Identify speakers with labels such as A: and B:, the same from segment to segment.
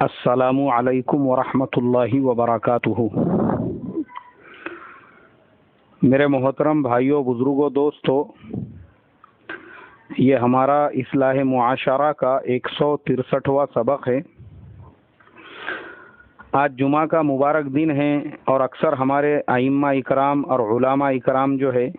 A: السلام علیکم ورحمۃ اللہ وبرکاتہ۔ میرے محترم بھائیوں، بزرگوں، دوستوں، یہ ہمارا اصلاح معاشرہ کا 163واں سبق ہے۔ آج جمعہ کا مبارک دن ہے اور اکثر ہمارے ائمہ اکرام اور علماء اکرام جو ہے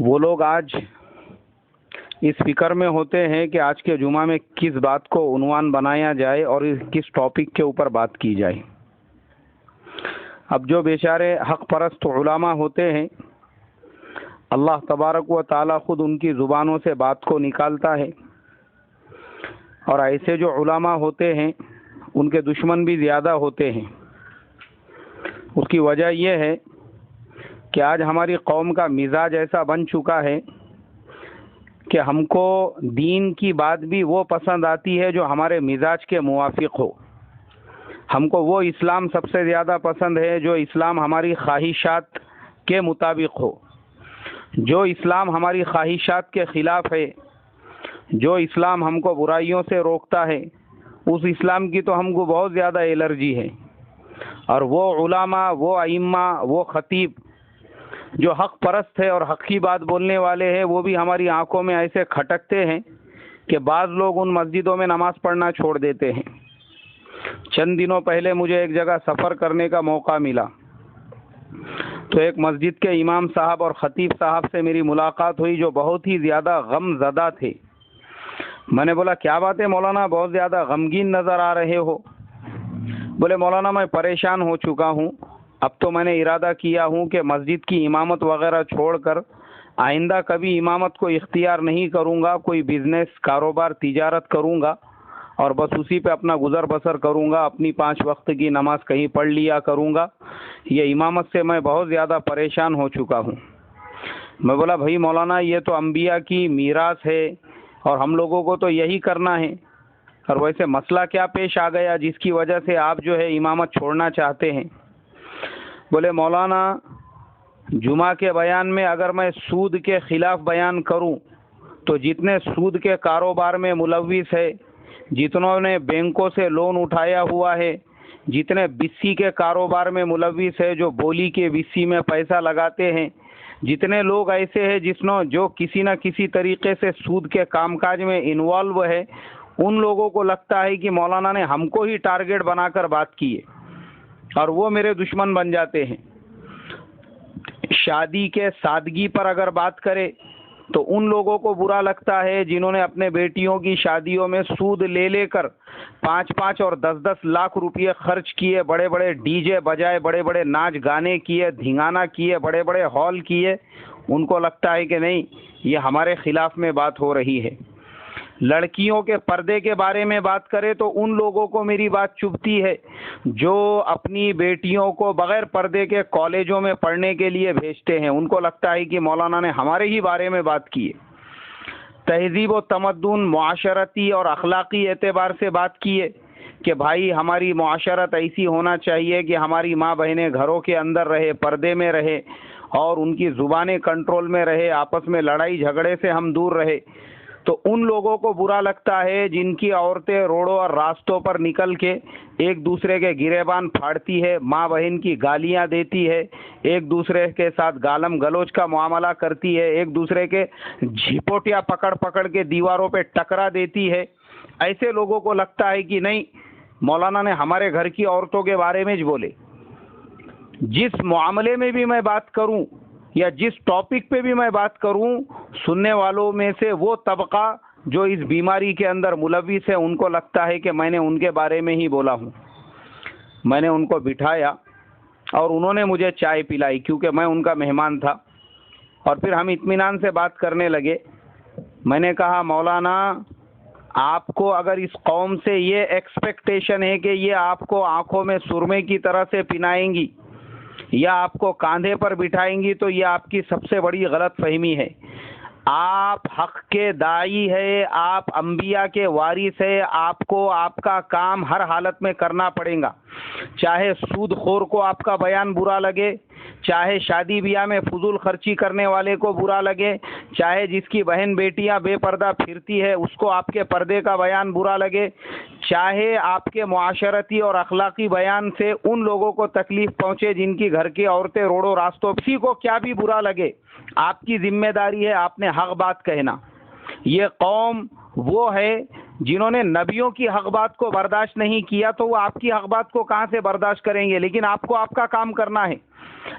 A: وہ لوگ آج اس فکر میں ہوتے ہیں کہ آج کے جمعہ میں کس بات کو عنوان بنایا جائے اور کس ٹاپک کے اوپر بات کی جائے۔ اب جو بیچارے حق پرست علماء ہوتے ہیں، اللہ تبارک و تعالی خود ان کی زبانوں سے بات کو نکالتا ہے، اور ایسے جو علماء ہوتے ہیں ان کے دشمن بھی زیادہ ہوتے ہیں۔ اس کی وجہ یہ ہے کہ آج ہماری قوم کا مزاج ایسا بن چکا ہے کہ ہم کو دین کی بات بھی وہ پسند آتی ہے جو ہمارے مزاج کے موافق ہو۔ ہم کو وہ اسلام سب سے زیادہ پسند ہے جو اسلام ہماری خواہشات کے مطابق ہو۔ جو اسلام ہماری خواہشات کے خلاف ہے، جو اسلام ہم کو برائیوں سے روکتا ہے، اس اسلام کی تو ہم کو بہت زیادہ الرجی ہے۔ اور وہ علماء، وہ ائمہ، وہ خطیب جو حق پرست ہے اور حق کی بات بولنے والے ہیں، وہ بھی ہماری آنکھوں میں ایسے کھٹکتے ہیں کہ بعض لوگ ان مسجدوں میں نماز پڑھنا چھوڑ دیتے ہیں۔ چند دنوں پہلے مجھے ایک جگہ سفر کرنے کا موقع ملا، تو ایک مسجد کے امام صاحب اور خطیب صاحب سے میری ملاقات ہوئی جو بہت ہی زیادہ غم زدہ تھے۔ میں نے بولا کیا بات ہے مولانا، بہت زیادہ غمگین نظر آ رہے ہو؟ بولے مولانا میں پریشان ہو چکا ہوں، اب تو میں نے ارادہ کیا ہوں کہ مسجد کی امامت وغیرہ چھوڑ کر آئندہ کبھی امامت کو اختیار نہیں کروں گا، کوئی بزنس، کاروبار، تجارت کروں گا اور بس اسی پہ اپنا گزر بسر کروں گا، اپنی 5 وقت کی نماز کہیں پڑھ لیا کروں گا، یہ امامت سے میں بہت زیادہ پریشان ہو چکا ہوں۔ میں بولا بھائی مولانا یہ تو انبیاء کی میراث ہے اور ہم لوگوں کو تو یہی کرنا ہے، اور ویسے مسئلہ کیا پیش آ گیا جس کی وجہ سے آپ جو ہے امامت چھوڑنا چاہتے ہیں؟ بولے مولانا جمعہ کے بیان میں اگر میں سود کے خلاف بیان کروں تو جتنے سود کے کاروبار میں ملوث ہے، جتنوں نے بینکوں سے لون اٹھایا ہوا ہے، جتنے بسی کے کاروبار میں ملوث ہے، جو بولی کے بسی میں پیسہ لگاتے ہیں، جتنے لوگ ایسے ہیں جو کسی نہ کسی طریقے سے سود کے کام کاج میں انوالو ہے، ان لوگوں کو لگتا ہے کہ مولانا نے ہم کو ہی ٹارگٹ بنا کر بات کی ہے اور وہ میرے دشمن بن جاتے ہیں۔ شادی کے سادگی پر اگر بات کرے تو ان لوگوں کو برا لگتا ہے جنہوں نے اپنے بیٹیوں کی شادیوں میں سود لے کر 5 اور 10 لاکھ روپئے خرچ کیے، بڑے بڑے ڈی جے بجائے، بڑے بڑے ناچ گانے کیے، دھنگانا کیے، بڑے بڑے ہال کیے، ان کو لگتا ہے کہ نہیں یہ ہمارے خلاف میں بات ہو رہی ہے۔ لڑکیوں کے پردے کے بارے میں بات کرے تو ان لوگوں کو میری بات چبھتی ہے جو اپنی بیٹیوں کو بغیر پردے کے کالجوں میں پڑھنے کے لیے بھیجتے ہیں، ان کو لگتا ہے کہ مولانا نے ہمارے ہی بارے میں بات کی ہے۔ تہذیب و تمدن، معاشرتی اور اخلاقی اعتبار سے بات کی ہے کہ بھائی ہماری معاشرت ایسی ہونا چاہیے کہ ہماری ماں بہنیں گھروں کے اندر رہے، پردے میں رہے اور ان کی زبانیں کنٹرول میں رہے، آپس میں لڑائی جھگڑے سے ہم دور رہے۔ تو ان لوگوں کو برا لگتا ہے جن کی عورتیں روڈوں اور راستوں پر نکل کے ایک دوسرے کے گریبان پھاڑتی ہے، ماں بہن کی گالیاں دیتی ہے، ایک دوسرے کے ساتھ گالم گلوچ کا معاملہ کرتی ہے، ایک دوسرے کے جھپوٹیاں پکڑ کے دیواروں پہ ٹکرا دیتی ہے۔ ایسے لوگوں کو لگتا ہے کہ نہیں مولانا نے ہمارے گھر کی عورتوں کے بارے میں بولے۔ جس معاملے میں بھی میں بات کروں یا جس ٹاپک پہ بھی میں بات کروں، سننے والوں میں سے وہ طبقہ جو اس بیماری کے اندر ملوث ہے ان کو لگتا ہے کہ میں نے ان کے بارے میں ہی بولا ہوں۔ میں نے ان کو بٹھایا اور انہوں نے مجھے چائے پلائی کیونکہ میں ان کا مہمان تھا، اور پھر ہم اطمینان سے بات کرنے لگے۔ میں نے کہا مولانا آپ کو اگر اس قوم سے یہ ایکسپیکٹیشن ہے کہ یہ آپ کو آنکھوں میں سرمے کی طرح سے پنائیں گی یا آپ کو کاندھے پر بٹھائیں گی تو یہ آپ کی سب سے بڑی غلط فہمی ہے۔ آپ حق کے داعی ہے، آپ انبیاء کے وارث ہے، آپ کو آپ کا کام ہر حالت میں کرنا پڑے گا، چاہے سود خور کو آپ کا بیان برا لگے، چاہے شادی بیاہ میں فضول خرچی کرنے والے کو برا لگے، چاہے جس کی بہن بیٹیاں بے پردہ پھرتی ہے اس کو آپ کے پردے کا بیان برا لگے، چاہے آپ کے معاشرتی اور اخلاقی بیان سے ان لوگوں کو تکلیف پہنچے جن کی گھر کی عورتیں روڈوں راستوں، کسی کو کیا بھی برا لگے، آپ کی ذمہ داری ہے آپ نے حق بات کہنا۔ یہ قوم وہ ہے جنہوں نے نبیوں کی حق بات کو برداشت نہیں کیا، تو وہ آپ کی حق بات کو کہاں سے برداشت کریں گے؟ لیکن آپ کو آپ کا کام کرنا ہے۔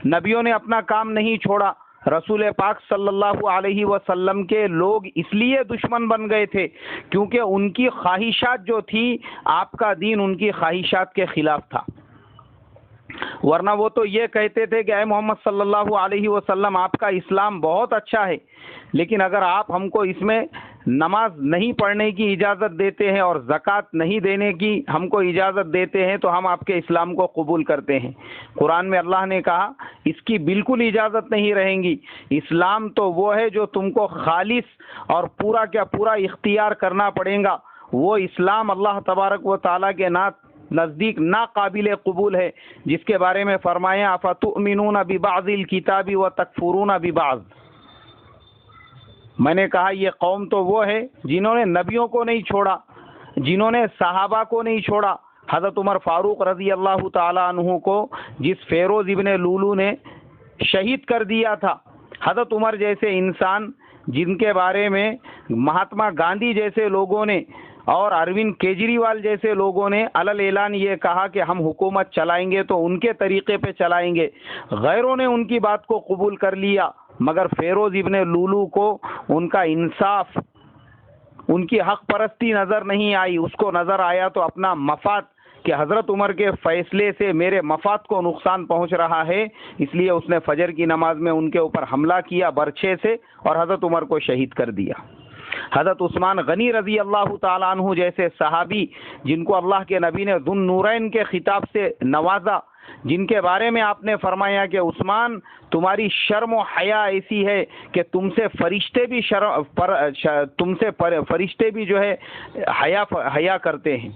A: نبیوں نے اپنا کام نہیں چھوڑا، رسول پاک صلی اللہ علیہ وسلم کے لوگ اس لیے دشمن بن گئے تھے کیونکہ ان کی خواہشات جو تھی، آپ کا دین ان کی خواہشات کے خلاف تھا، ورنہ وہ تو یہ کہتے تھے کہ اے محمد صلی اللہ علیہ وسلم آپ کا اسلام بہت اچھا ہے، لیکن اگر آپ ہم کو اس میں نماز نہیں پڑھنے کی اجازت دیتے ہیں اور زکوٰۃ نہیں دینے کی ہم کو اجازت دیتے ہیں تو ہم آپ کے اسلام کو قبول کرتے ہیں۔ قرآن میں اللہ نے کہا اس کی بالکل اجازت نہیں رہیں گی۔ اسلام تو وہ ہے جو تم کو خالص اور پورا کا پورا اختیار کرنا پڑے گا، وہ اسلام اللہ تبارک و تعالیٰ کے نزدیک ناقابل قبول ہے، جس کے بارے میں فرمایا افتؤمنون ببعض الکتاب وتکفرون ببعض۔ میں نے کہا یہ قوم تو وہ ہے جنہوں نے نبیوں کو نہیں چھوڑا، جنہوں نے صحابہ کو نہیں چھوڑا۔ حضرت عمر فاروق رضی اللہ تعالیٰ عنہ کو جس فیروز ابن لولو نے شہید کر دیا تھا، حضرت عمر جیسے انسان جن کے بارے میں مہاتما گاندھی جیسے لوگوں نے اور اروند کیجریوال جیسے لوگوں نے علل اعلان یہ کہا کہ ہم حکومت چلائیں گے تو ان کے طریقے پہ چلائیں گے، غیروں نے ان کی بات کو قبول کر لیا، مگر فیروز ابن لولو کو ان کا انصاف، ان کی حق پرستی نظر نہیں آئی، اس کو نظر آیا تو اپنا مفاد کہ حضرت عمر کے فیصلے سے میرے مفاد کو نقصان پہنچ رہا ہے، اس لیے اس نے فجر کی نماز میں ان کے اوپر حملہ کیا برچھے سے اور حضرت عمر کو شہید کر دیا۔ حضرت عثمان غنی رضی اللہ تعالیٰ عنہ جیسے صحابی جن کو اللہ کے نبی نے ذو النورین کے خطاب سے نوازا، جن کے بارے میں آپ نے فرمایا کہ عثمان تمہاری شرم و حیا ایسی ہے کہ تم سے فرشتے بھی جو ہے حیا کرتے ہیں۔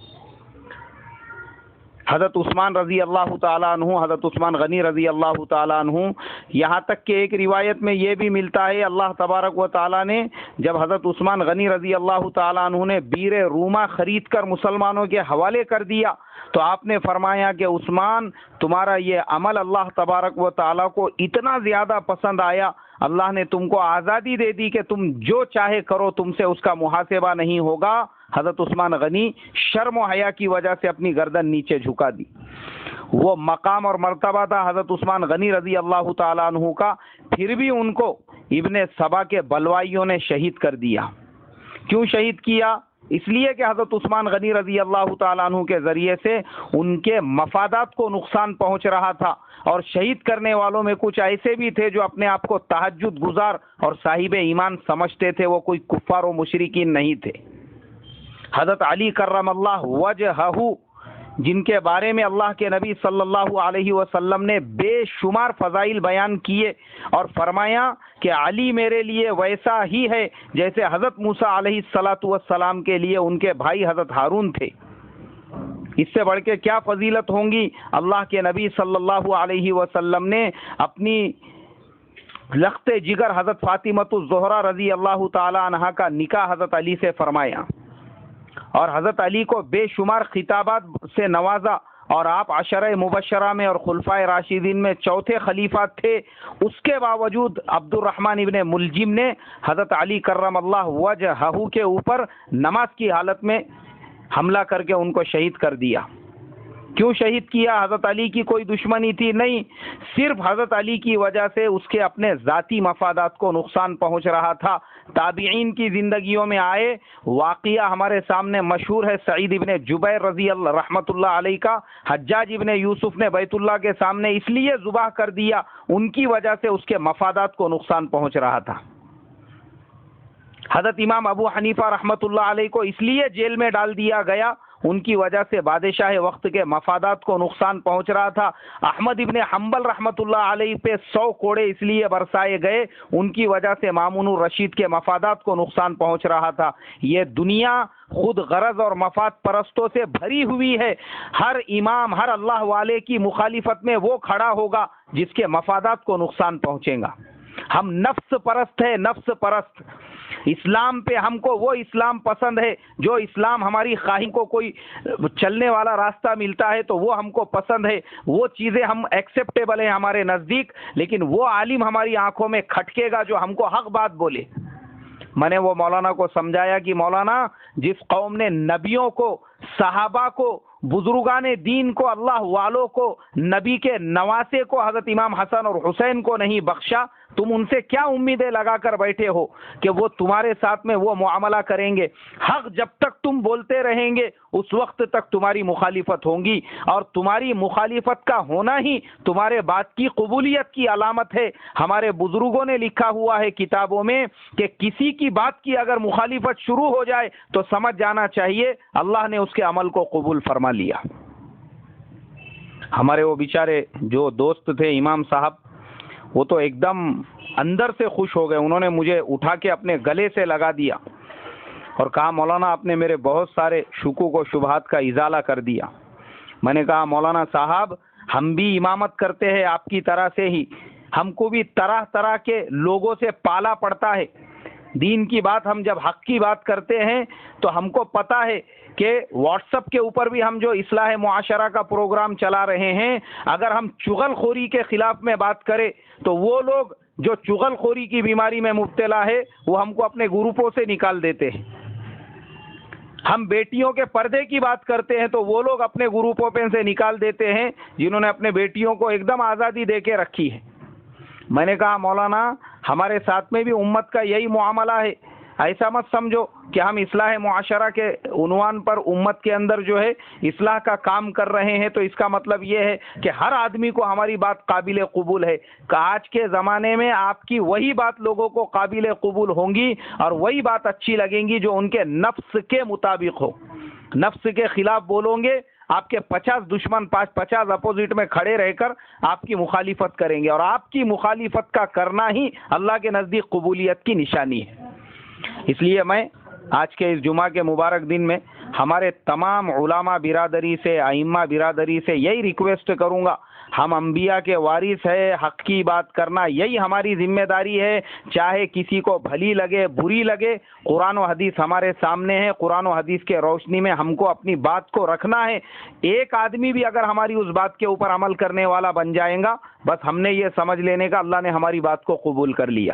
A: حضرت عثمان رضی اللہ تعالیٰ عنہ، حضرت عثمان غنی رضی اللہ تعالیٰ عنہ، یہاں تک کہ ایک روایت میں یہ بھی ملتا ہے اللہ تبارک و تعالیٰ نے جب حضرت عثمان غنی رضی اللہ تعالیٰ عنہ نے بیر روما خرید کر مسلمانوں کے حوالے کر دیا تو آپ نے فرمایا کہ عثمان تمہارا یہ عمل اللہ تبارک و تعالیٰ کو اتنا زیادہ پسند آیا، اللہ نے تم کو آزادی دے دی کہ تم جو چاہے کرو، تم سے اس کا محاسبہ نہیں ہوگا۔ حضرت عثمان غنی شرم و حیا کی وجہ سے اپنی گردن نیچے جھکا دی۔ وہ مقام اور مرتبہ تھا حضرت عثمان غنی رضی اللہ تعالیٰ عنہ کا، پھر بھی ان کو ابن سبا کے بلوائیوں نے شہید کر دیا۔ کیوں شہید کیا؟ اس لیے کہ حضرت عثمان غنی رضی اللہ تعالیٰ عنہ کے ذریعے سے ان کے مفادات کو نقصان پہنچ رہا تھا، اور شہید کرنے والوں میں کچھ ایسے بھی تھے جو اپنے آپ کو تہجد گزار اور صاحب ایمان سمجھتے تھے، وہ کوئی کفار و مشرکین نہیں تھے۔ حضرت علی کرم اللہ وجہہ جن کے بارے میں اللہ کے نبی صلی اللہ علیہ وسلم نے بے شمار فضائل بیان کیے اور فرمایا کہ علی میرے لیے ویسا ہی ہے جیسے حضرت موسیٰ علیہ السلام کے لیے ان کے بھائی حضرت ہارون تھے۔ اس سے بڑھ کے کیا فضیلت ہوں گی؟ اللہ کے نبی صلی اللہ علیہ وسلم نے اپنی لخت جگر حضرت فاطمۃ الزہرا رضی اللہ تعالی عنہا کا نکاح حضرت علی سے فرمایا اور حضرت علی کو بے شمار خطابات سے نوازا، اور آپ عشرہ مبشرہ میں اور خلفائے راشدین میں چوتھے خلیفہ تھے۔ اس کے باوجود عبد الرحمن ابن ملجم نے حضرت علی کرم اللہ وجہہ کے اوپر نماز کی حالت میں حملہ کر کے ان کو شہید کر دیا۔ کیوں شہید کیا؟ حضرت علی کی کوئی دشمنی تھی؟ نہیں، صرف حضرت علی کی وجہ سے اس کے اپنے ذاتی مفادات کو نقصان پہنچ رہا تھا۔ تابعین کی زندگیوں میں آئے واقعہ ہمارے سامنے مشہور ہے، سعید ابن جبیر رضی اللہ رحمۃ اللہ علیہ کا حجاج ابن یوسف نے بیت اللہ کے سامنے اس لیے ذبح کر دیا، ان کی وجہ سے اس کے مفادات کو نقصان پہنچ رہا تھا۔ حضرت امام ابو حنیفہ رحمۃ اللہ علیہ کو اس لیے جیل میں ڈال دیا گیا، ان کی وجہ سے بادشاہ وقت کے مفادات کو نقصان پہنچ رہا تھا۔ احمد ابن حنبل رحمۃ اللہ علیہ پہ 100 کوڑے اس لیے برسائے گئے، ان کی وجہ سے مامون الرشید کے مفادات کو نقصان پہنچ رہا تھا۔ یہ دنیا خود غرض اور مفاد پرستوں سے بھری ہوئی ہے۔ ہر امام، ہر اللہ والے کی مخالفت میں وہ کھڑا ہوگا جس کے مفادات کو نقصان پہنچے گا۔ ہم نفس پرست ہے، نفس پرست۔ اسلام پہ ہم کو وہ اسلام پسند ہے جو اسلام ہماری خواہش کو کوئی چلنے والا راستہ ملتا ہے تو وہ ہم کو پسند ہے، وہ چیزیں ہم ایکسیپٹیبل ہیں ہمارے نزدیک، لیکن وہ عالم ہماری آنکھوں میں کھٹکے گا جو ہم کو حق بات بولے۔ میں نے وہ مولانا کو سمجھایا کہ مولانا، جس قوم نے نبیوں کو، صحابہ کو، بزرگان دین کو، اللہ والوں کو، نبی کے نواسے کو، حضرت امام حسن اور حسین کو نہیں بخشا، تم ان سے کیا امیدیں لگا کر بیٹھے ہو کہ وہ تمہارے ساتھ میں وہ معاملہ کریں گے؟ حق جب تک تم بولتے رہیں گے اس وقت تک تمہاری مخالفت ہوگی، اور تمہاری مخالفت کا ہونا ہی تمہارے بات کی قبولیت کی علامت ہے۔ ہمارے بزرگوں نے لکھا ہوا ہے کتابوں میں کہ کسی کی بات کی اگر مخالفت شروع ہو جائے تو سمجھ جانا چاہیے اللہ نے اس کے عمل کو قبول فرما لیا۔ ہمارے وہ بیچارے جو دوست تھے امام صاحب، وہ تو ایک دم اندر سے خوش ہو گئے، انہوں نے مجھے اٹھا کے اپنے گلے سے لگا دیا اور کہا مولانا آپ نے میرے بہت سارے شکوک و شبہات کا ازالہ کر دیا۔ میں نے کہا مولانا صاحب ہم بھی امامت کرتے ہیں آپ کی طرح سے ہی، ہم کو بھی طرح طرح کے لوگوں سے پالا پڑتا ہے۔ دین کی بات، ہم جب حق کی بات کرتے ہیں تو ہم کو پتہ ہے کہ واٹس ایپ کے اوپر بھی ہم جو اصلاح معاشرہ کا پروگرام چلا رہے ہیں، اگر ہم چغل خوری کے خلاف میں بات کریں تو وہ لوگ جو چغل خوری کی بیماری میں مبتلا ہے وہ ہم کو اپنے گروپوں سے نکال دیتے ہیں۔ ہم بیٹیوں کے پردے کی بات کرتے ہیں تو وہ لوگ اپنے گروپوں پہ سے نکال دیتے ہیں جنہوں نے اپنے بیٹیوں کو ایک دم آزادی دے کے رکھی ہے۔ میں نے کہا مولانا ہمارے ساتھ میں بھی امت کا یہی معاملہ ہے، ایسا مت سمجھو کہ ہم اصلاح معاشرہ کے عنوان پر امت کے اندر جو ہے اصلاح کا کام کر رہے ہیں تو اس کا مطلب یہ ہے کہ ہر آدمی کو ہماری بات قابل قبول ہے۔ کہ آج کے زمانے میں آپ کی وہی بات لوگوں کو قابل قبول ہوں گی اور وہی بات اچھی لگیں گی جو ان کے نفس کے مطابق ہو۔ نفس کے خلاف بولو گے، آپ کے 50 دشمن 50 اپوزٹ میں کھڑے رہ کر آپ کی مخالفت کریں گے، اور آپ کی مخالفت کا کرنا ہی اللہ کے نزدیک قبولیت کی نشانی ہے۔ اس لیے میں آج کے اس جمعہ کے مبارک دن میں ہمارے تمام علماء برادری سے، ائمہ برادری سے یہی ریکویسٹ کروں گا، ہم انبیاء کے وارث ہے، حق کی بات کرنا یہی ہماری ذمہ داری ہے، چاہے کسی کو بھلی لگے بری لگے۔ قرآن و حدیث ہمارے سامنے ہے، قرآن و حدیث کے روشنی میں ہم کو اپنی بات کو رکھنا ہے۔ ایک آدمی بھی اگر ہماری اس بات کے اوپر عمل کرنے والا بن جائے گا، بس ہم نے یہ سمجھ لینے کا اللہ نے ہماری بات کو قبول کر لیا۔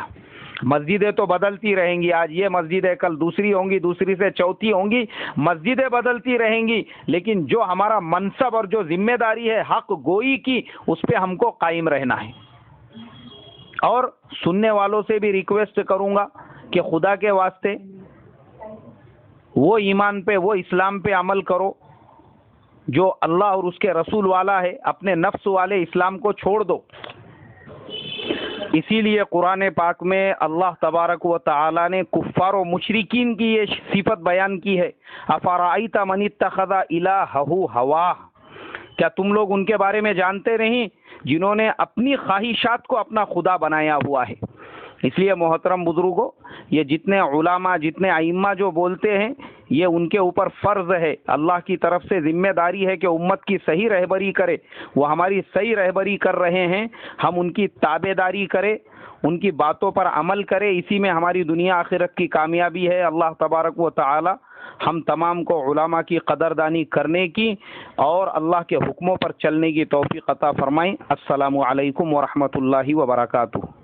A: مسجدیں تو بدلتی رہیں گی، آج یہ مسجد ہے کل دوسری ہوں گی، دوسری سے چوتھی ہوں گی، مسجدیں بدلتی رہیں گی، لیکن جو ہمارا منصب اور جو ذمہ داری ہے حق گوئی کی، اس پہ ہم کو قائم رہنا ہے۔ اور سننے والوں سے بھی ریکویسٹ کروں گا کہ خدا کے واسطے وہ ایمان پہ، وہ اسلام پہ عمل کرو جو اللہ اور اس کے رسول والا ہے، اپنے نفس والے اسلام کو چھوڑ دو۔ اسی لیے قرآن پاک میں اللہ تبارک و تعالی نے کفار و مشرکین کی یہ صفت بیان کی ہے، افرأیت من اتخذ الہہ ہواہ، کیا تم لوگ ان کے بارے میں جانتے نہیں جنہوں نے اپنی خواہشات کو اپنا خدا بنایا ہوا ہے۔ اس لیے محترم بزرگوں، یہ جتنے علماء جتنے ائمہ جو بولتے ہیں یہ ان کے اوپر فرض ہے، اللہ کی طرف سے ذمہ داری ہے کہ امت کی صحیح رہبری کرے۔ وہ ہماری صحیح رہبری کر رہے ہیں، ہم ان کی تابع داری کریں، ان کی باتوں پر عمل کریں، اسی میں ہماری دنیا آخرت کی کامیابی ہے۔ اللہ تبارک و تعالی ہم تمام کو علماء کی قدردانی کرنے کی اور اللہ کے حکموں پر چلنے کی توفیق عطا فرمائیں۔ السلام علیکم ورحمۃ اللہ وبرکاتہ۔